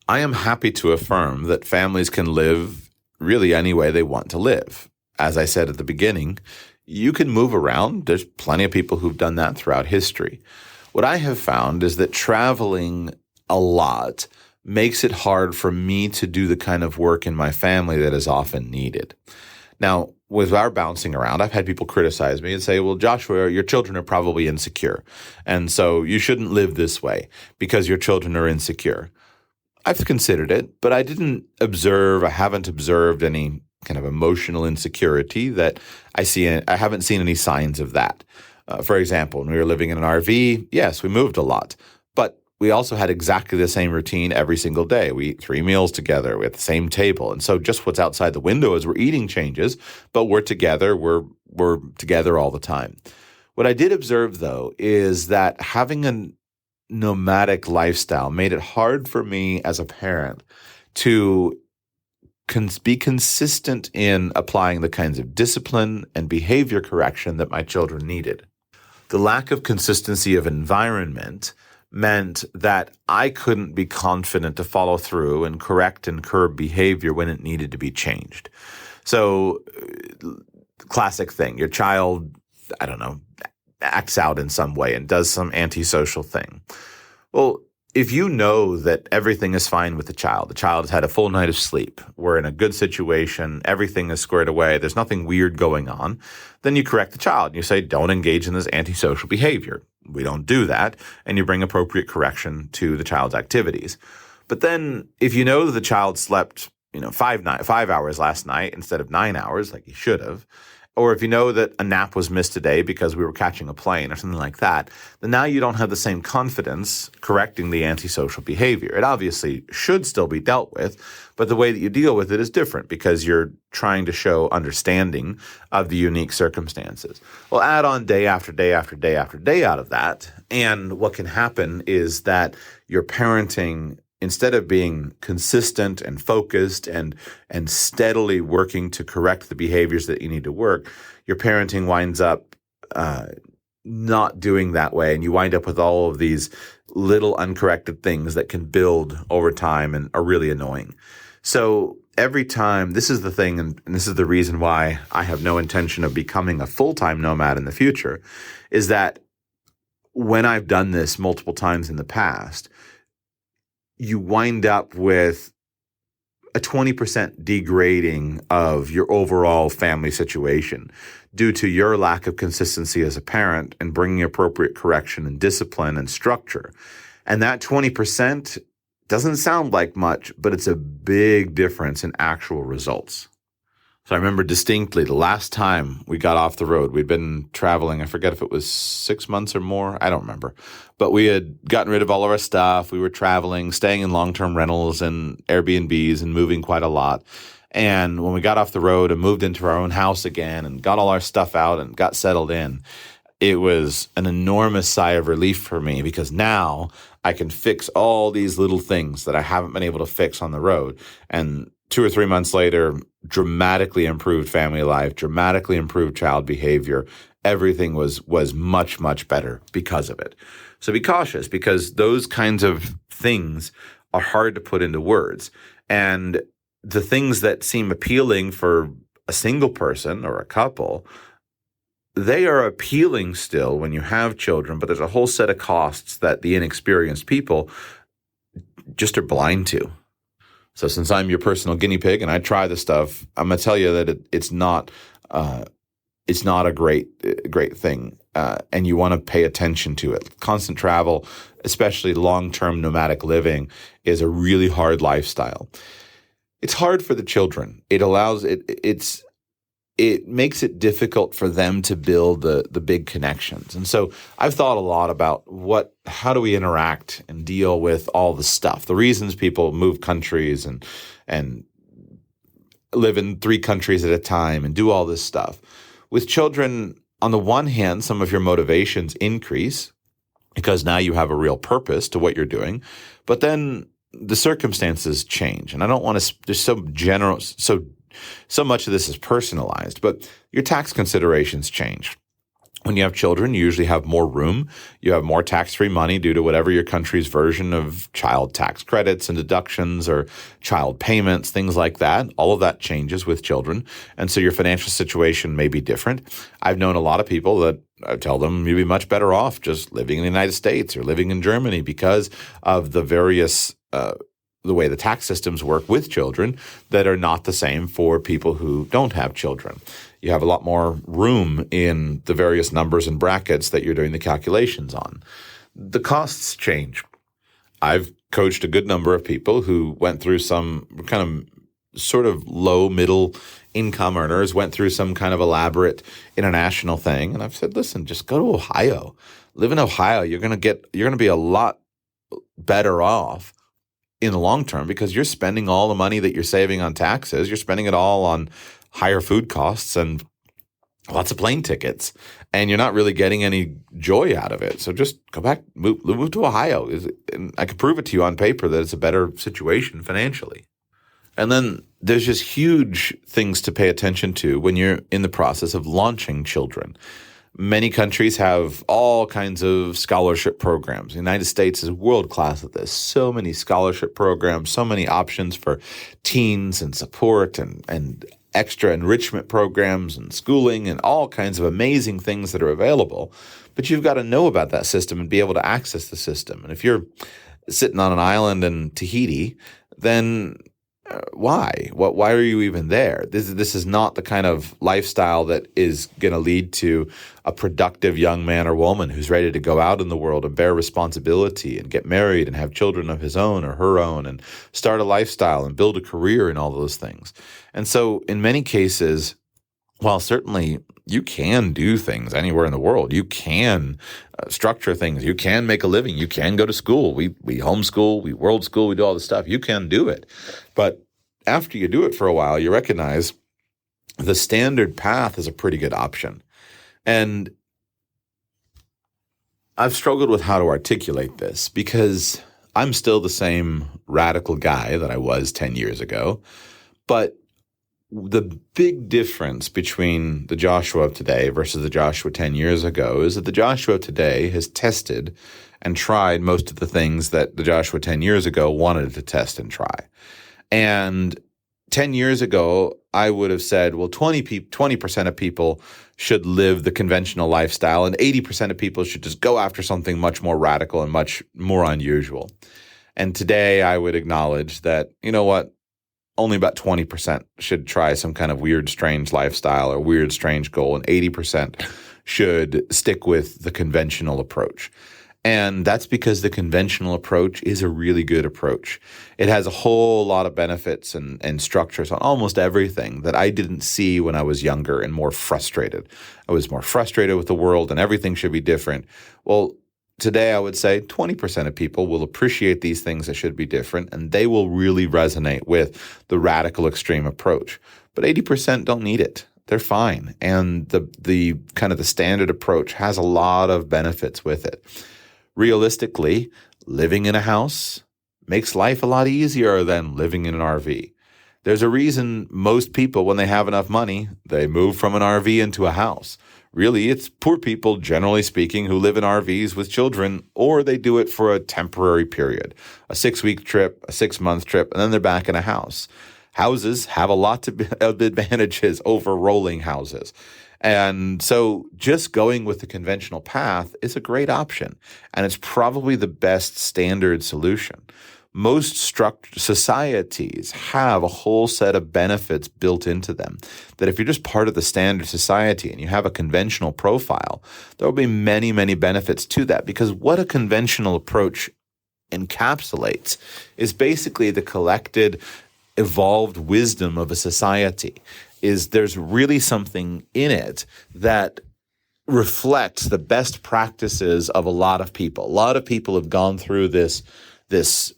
I am happy to affirm that families can live really any way they want to live. As I said at the beginning, you can move around. There's plenty of people who've done that throughout history. What I have found is that traveling a lot makes it hard for me to do the kind of work in my family that is often needed. Now, with our bouncing around, I've had people criticize me and say, well, Joshua, your children are probably insecure. And so you shouldn't live this way because your children are insecure. I've considered it, but I haven't observed any kind of emotional insecurity that I see. I haven't seen any signs of that. For example, when we were living in an RV, yes, we moved a lot, but we also had exactly the same routine every single day. We eat 3 meals together. We at the same table. And so just what's outside the window as we're eating changes, but we're together. We're together all the time. What I did observe, though, is that having a nomadic lifestyle made it hard for me as a parent to be consistent in applying the kinds of discipline and behavior correction that my children needed. The lack of consistency of environment meant that I couldn't be confident to follow through and correct and curb behavior when it needed to be changed. So, classic thing, your child, acts out in some way and does some antisocial thing. Well, if you know that everything is fine with the child has had a full night of sleep, we're in a good situation, everything is squared away, there's nothing weird going on, then you correct the child. You say, don't engage in this antisocial behavior. We don't do that. And you bring appropriate correction to the child's activities. But then if you know that the child slept 5 hours last night instead of 9 hours like he should have, or if you know that a nap was missed today because we were catching a plane or something like that, then now you don't have the same confidence correcting the antisocial behavior. It obviously should still be dealt with, but the way that you deal with it is different because you're trying to show understanding of the unique circumstances. Well, add on day after day after day after day out of that, and what can happen is that your parenting, instead of being consistent and focused and steadily working to correct the behaviors that you need to work, your parenting winds up not doing that way, and you wind up with all of these little uncorrected things that can build over time and are really annoying. So every time, this is the thing, and this is the reason why I have no intention of becoming a full-time nomad in the future, is that when I've done this multiple times in the past, you wind up with a 20% degrading of your overall family situation due to your lack of consistency as a parent and bringing appropriate correction and discipline and structure. And that 20% doesn't sound like much, but it's a big difference in actual results. So I remember distinctly the last time we got off the road, we'd been traveling, I forget if it was 6 months or more, I don't remember. But we had gotten rid of all of our stuff. We were traveling, staying in long-term rentals and Airbnbs and moving quite a lot. And when we got off the road and moved into our own house again and got all our stuff out and got settled in, it was an enormous sigh of relief for me because now I can fix all these little things that I haven't been able to fix on the road. And 2 or 3 months later, dramatically improved family life, dramatically improved child behavior. Everything was much, much better because of it. So be cautious because those kinds of things are hard to put into words. And the things that seem appealing for a single person or a couple, they are appealing still when you have children, but there's a whole set of costs that the inexperienced people just are blind to. So since I'm your personal guinea pig and I try the stuff, I'm going to tell you that it's not a great thing, and you want to pay attention to it. Constant travel, especially long-term nomadic living, is a really hard lifestyle. It's hard for the children. It makes it difficult for them to build the big connections. And so I've thought a lot about how do we interact and deal with all the stuff, the reasons people move countries and live in 3 countries at a time and do all this stuff. With children, on the one hand, some of your motivations increase because now you have a real purpose to what you're doing, but then the circumstances change. And I don't want to, there's so much of this is personalized, but your tax considerations change. When you have children, you usually have more room. You have more tax-free money due to whatever your country's version of child tax credits and deductions or child payments, things like that. All of that changes with children. And so your financial situation may be different. I've known a lot of people that I tell them you'd be much better off just living in the United States or living in Germany because of the various the way the tax systems work with children that are not the same for people who don't have children. You have a lot more room in the various numbers and brackets that you're doing the calculations on. The costs change. I've coached a good number of people who went through some kind of sort of low, middle income earners, went through some kind of elaborate international thing. And I've said, listen, just go to Ohio. Live in Ohio. You're going to be a lot better off in the long term because you're spending all the money that you're saving on taxes. You're spending it all on higher food costs and lots of plane tickets, and you're not really getting any joy out of it. So just go back, move to Ohio. And I can prove it to you on paper that it's a better situation financially. And then there's just huge things to pay attention to when you're in the process of launching children. Many countries have all kinds of scholarship programs. The United States is world-class at this. So many scholarship programs, so many options for teens and support and extra enrichment programs and schooling and all kinds of amazing things that are available. But you've got to know about that system and be able to access the system. And if you're sitting on an island in Tahiti, then why? Why are you even there? This is not the kind of lifestyle that is going to lead to a productive young man or woman who's ready to go out in the world and bear responsibility and get married and have children of his own or her own and start a lifestyle and build a career and all those things. And so in many cases, while certainly you can do things anywhere in the world, you can structure things, you can make a living, you can go to school. We homeschool, we world school, we do all this stuff. You can do it. But after you do it for a while, you recognize the standard path is a pretty good option. And I've struggled with how to articulate this because I'm still the same radical guy that I was 10 years ago. But the big difference between the Joshua of today versus the Joshua 10 years ago is that the Joshua of today has tested and tried most of the things that the Joshua 10 years ago wanted to test and try. And 10 years ago, I would have said, well, 20% of people should live the conventional lifestyle and 80% of people should just go after something much more radical and much more unusual. And today I would acknowledge that, you know what, only about 20% should try some kind of weird, strange lifestyle or weird, strange goal, and 80% should stick with the conventional approach. And that's because the conventional approach is a really good approach. It has a whole lot of benefits and structures on almost everything that I didn't see when I was younger and more frustrated. I was more frustrated with the world and everything should be different. Well, today I would say 20% of people will appreciate these things that should be different, and they will really resonate with the radical extreme approach. But 80% don't need it. They're fine. And the kind of the standard approach has a lot of benefits with it. Realistically, living in a house makes life a lot easier than living in an RV. There's a reason most people, when they have enough money, they move from an RV into a house. Really, it's poor people, generally speaking, who live in RVs with children, or they do it for a temporary period, a 6-week trip, a 6-month trip, and then they're back in a house. Houses have a lot of advantages over rolling houses. And so just going with the conventional path is a great option, and it's probably the best standard solution. Most societies have a whole set of benefits built into them that if you're just part of the standard society and you have a conventional profile, there will be many, many benefits to that, because what a conventional approach encapsulates is basically the collected, evolved wisdom of a society. There's really something in it that reflects the best practices of a lot of people. A lot of people have gone through this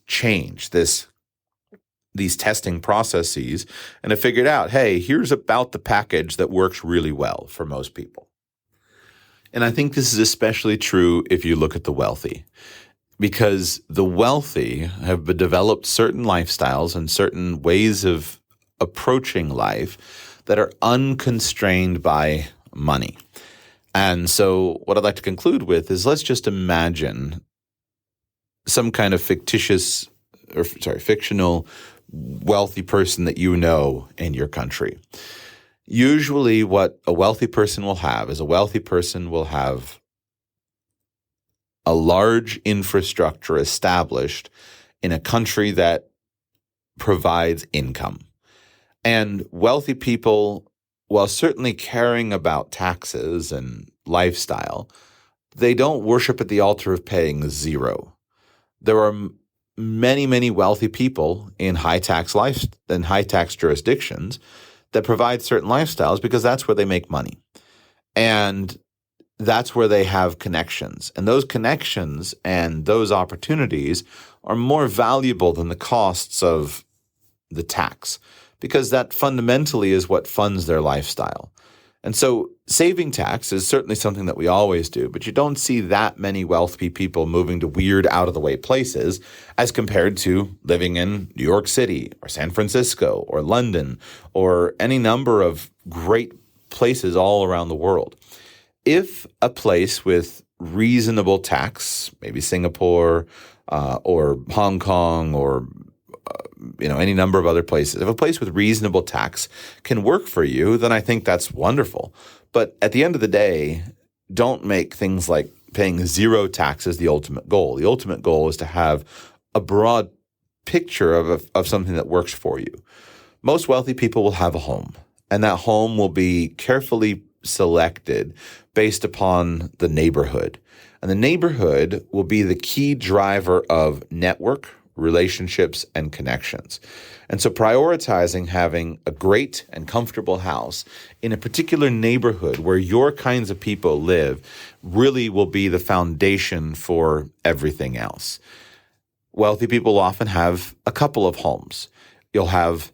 change, these testing processes, and have figured out, hey, here's about the package that works really well for most people. And I think this is especially true if you look at the wealthy, because the wealthy have developed certain lifestyles and certain ways of approaching life that are unconstrained by money. And so what I'd like to conclude with is, let's just imagine some kind of fictional wealthy person that you know in your country. Usually what a wealthy person will have is a large infrastructure established in a country that provides income. And wealthy people, while certainly caring about taxes and lifestyle, they don't worship at the altar of paying zero. There are many, many wealthy people in high tax jurisdictions that provide certain lifestyles because that's where they make money. And that's where they have connections. And those connections and those opportunities are more valuable than the costs of the tax, because that fundamentally is what funds their lifestyle. And so saving tax is certainly something that we always do, but you don't see that many wealthy people moving to weird, out-of-the-way places as compared to living in New York City or San Francisco or London or any number of great places all around the world. If a place with reasonable tax, maybe Singapore or Hong Kong or any number of other places, if a place with reasonable tax can work for you, then I think that's wonderful. But at the end of the day, don't make things like paying zero taxes the ultimate goal. The ultimate goal is to have a broad picture of something that works for you. Most wealthy people will have a home, and that home will be carefully selected based upon the neighborhood. And the neighborhood will be the key driver of network, relationships, and connections. And so prioritizing having a great and comfortable house in a particular neighborhood where your kinds of people live really will be the foundation for everything else. Wealthy people often have a couple of homes. You'll have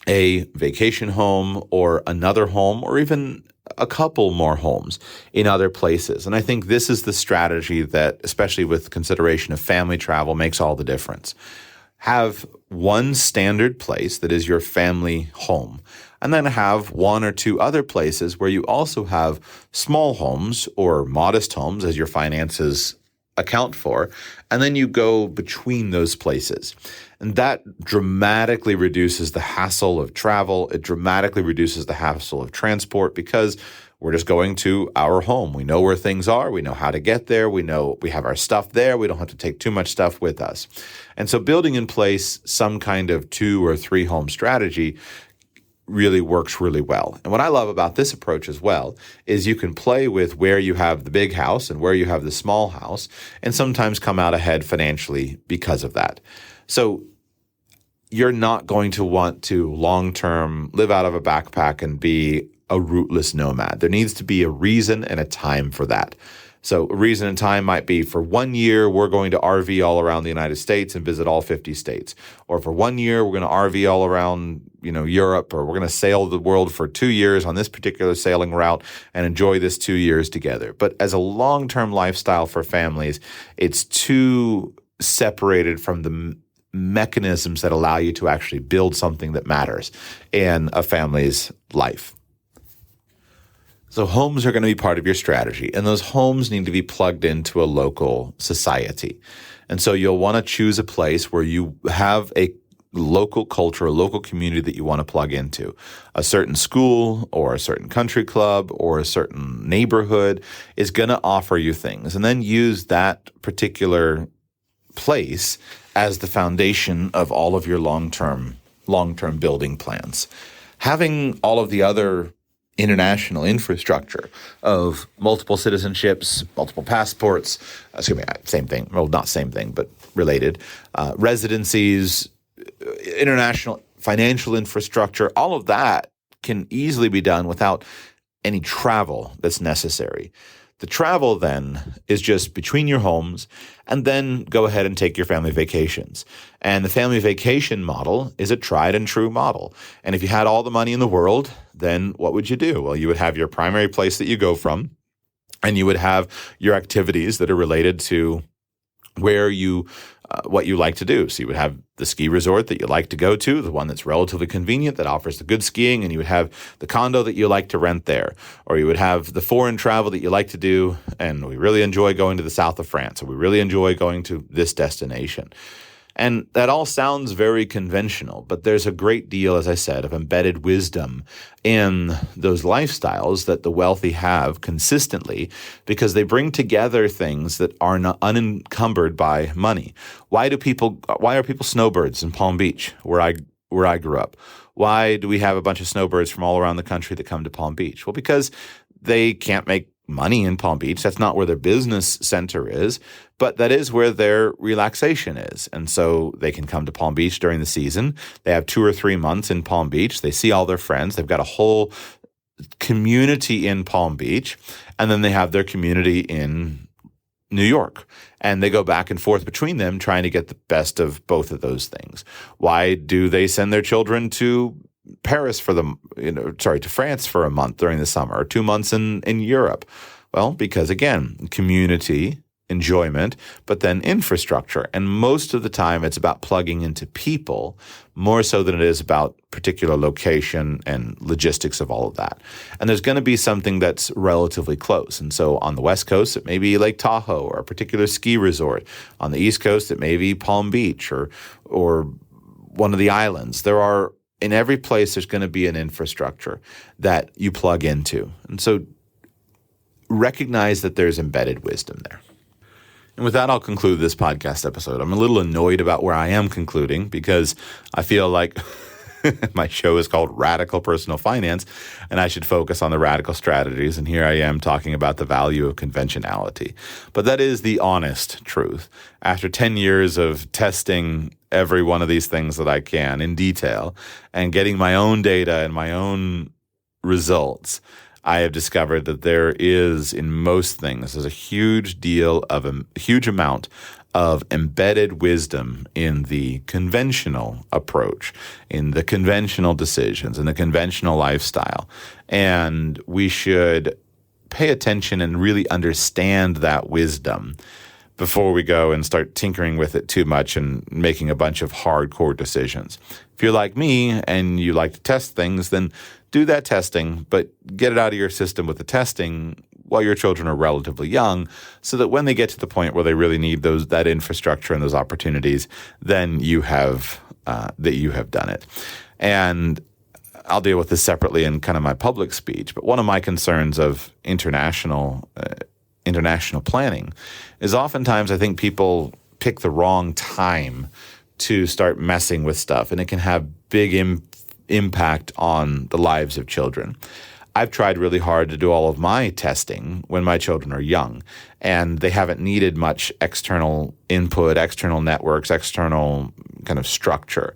a vacation home or another home or even a couple more homes in other places. And I think this is the strategy that, especially with consideration of family travel, makes all the difference. Have one standard place that is your family home, and then have one or two other places where you also have small homes or modest homes as your finances account for, and then you go between those places. And that dramatically reduces the hassle of travel. It dramatically reduces the hassle of transport because we're just going to our home. We know where things are. We know how to get there. We know we have our stuff there. We don't have to take too much stuff with us. And so building in place some kind of 2 or 3 home strategy really works really well. And what I love about this approach as well is you can play with where you have the big house and where you have the small house and sometimes come out ahead financially because of that. So you're not going to want to long-term live out of a backpack and be a rootless nomad. There needs to be a reason and a time for that. So a reason and time might be for 1 year, we're going to RV all around the United States and visit all 50 states. Or for 1 year, we're going to RV all around, Europe, or we're going to sail the world for 2 years on this particular sailing route and enjoy this 2 years together. But as a long-term lifestyle for families, it's too separated from the mechanisms that allow you to actually build something that matters in a family's life. So homes are going to be part of your strategy, and those homes need to be plugged into a local society. And so you'll want to choose a place where you have a local culture, a local community that you want to plug into. A certain school or a certain country club or a certain neighborhood is going to offer you things, and then use that particular place as the foundation of all of your long-term building plans. Having all of the other international infrastructure of multiple citizenships, multiple passports, same thing, well, not same thing, but related, residencies, international financial infrastructure, all of that can easily be done without any travel that's necessary. The travel then is just between your homes, and then go ahead and take your family vacations. And the family vacation model is a tried and true model. And if you had all the money in the world, then what would you do? Well, you would have your primary place that you go from, and you would have your activities that are related to where you what you like to do. So you would have the ski resort that you like to go to, the one that's relatively convenient, that offers the good skiing, and you would have the condo that you like to rent there. Or you would have the foreign travel that you like to do, and we really enjoy going to the south of France, or we really enjoy going to this destination. And that all sounds very conventional, but there's a great deal, as I said, of embedded wisdom in those lifestyles that the wealthy have consistently because they bring together things that are not unencumbered by money. Why are people snowbirds in Palm Beach, where I grew up? Why do we have a bunch of snowbirds from all around the country that come to Palm Beach? Well, because they can't make money in Palm Beach. That's not where their business center is, but that is where their relaxation is. And so they can come to Palm Beach during the season. They have 2 or 3 months in Palm Beach. They see all their friends. They've got a whole community in Palm Beach. And then they have their community in New York. And they go back and forth between them trying to get the best of both of those things. Why do they send their children to Paris to France for a month during the summer, or 2 months in Europe? Well, because again, community, enjoyment, but then infrastructure. And most of the time it's about plugging into people more so than it is about particular location and logistics of all of that. And there's going to be something that's relatively close. And so on the West Coast, it may be Lake Tahoe or a particular ski resort. On the East Coast, it may be Palm Beach or one of the islands. In every place, there's going to be an infrastructure that you plug into. And so recognize that there's embedded wisdom there. And with that, I'll conclude this podcast episode. I'm a little annoyed about where I am concluding because I feel like My show is called Radical Personal Finance, and I should focus on the radical strategies. And here I am talking about the value of conventionality. But that is the honest truth. After 10 years of testing every one of these things that I can in detail and getting my own data and my own results, I have discovered that there is, in most things, there's a huge amount of embedded wisdom in the conventional approach, in the conventional decisions, in the conventional lifestyle. And we should pay attention and really understand that wisdom before we go and start tinkering with it too much and making a bunch of hardcore decisions. If you're like me and you like to test things, then do that testing, but get it out of your system with the testing while your children are relatively young, so that when they get to the point where they really need that infrastructure and those opportunities, then you have done it. And I'll deal with this separately in kind of my public speech, but one of my concerns of international planning is oftentimes I think people pick the wrong time to start messing with stuff, and it can have big impact on the lives of children. I've tried really hard to do all of my testing when my children are young, and they haven't needed much external input, external networks, external kind of structure.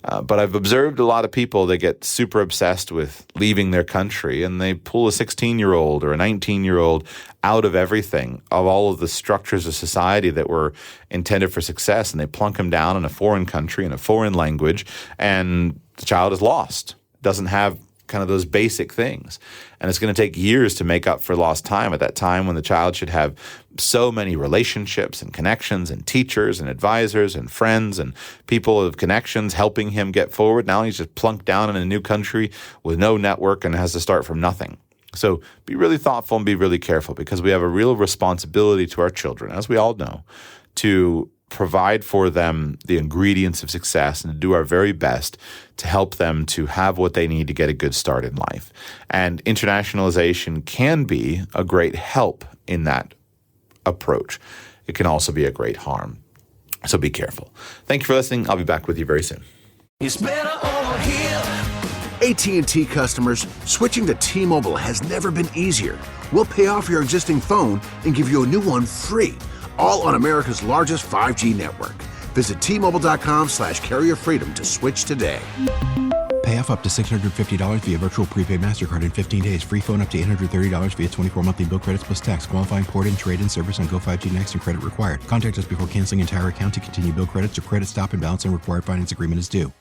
But I've observed a lot of people that get super obsessed with leaving their country, and they pull a 16-year-old or a 19-year-old out of everything, of all of the structures of society that were intended for success, and they plunk them down in a foreign country, in a foreign language, and the child is lost, doesn't have kind of those basic things. And it's going to take years to make up for lost time at that time when the child should have so many relationships and connections and teachers and advisors and friends and people of connections helping him get forward. Now he's just plunked down in a new country with no network and has to start from nothing. So be really thoughtful and be really careful, because we have a real responsibility to our children, as we all know, to provide for them the ingredients of success and to do our very best to help them to have what they need to get a good start in life. And internationalization can be a great help in that approach. It can also be a great harm. So be careful. Thank you for listening. I'll be back with you very soon. It's better over here. AT&T customers, switching to T-Mobile has never been easier. We'll pay off your existing phone and give you a new one free, all on America's largest 5G network. Visit T-Mobile.com/carrierfreedom to switch today. Pay off up to $650 via virtual prepaid MasterCard in 15 days. Free phone up to $830 via 24 monthly bill credits plus tax. Qualifying port-in, trade-in service on Go 5G Next and credit required. Contact us before canceling entire account to continue bill credits or credit stop and balance on required finance agreement is due.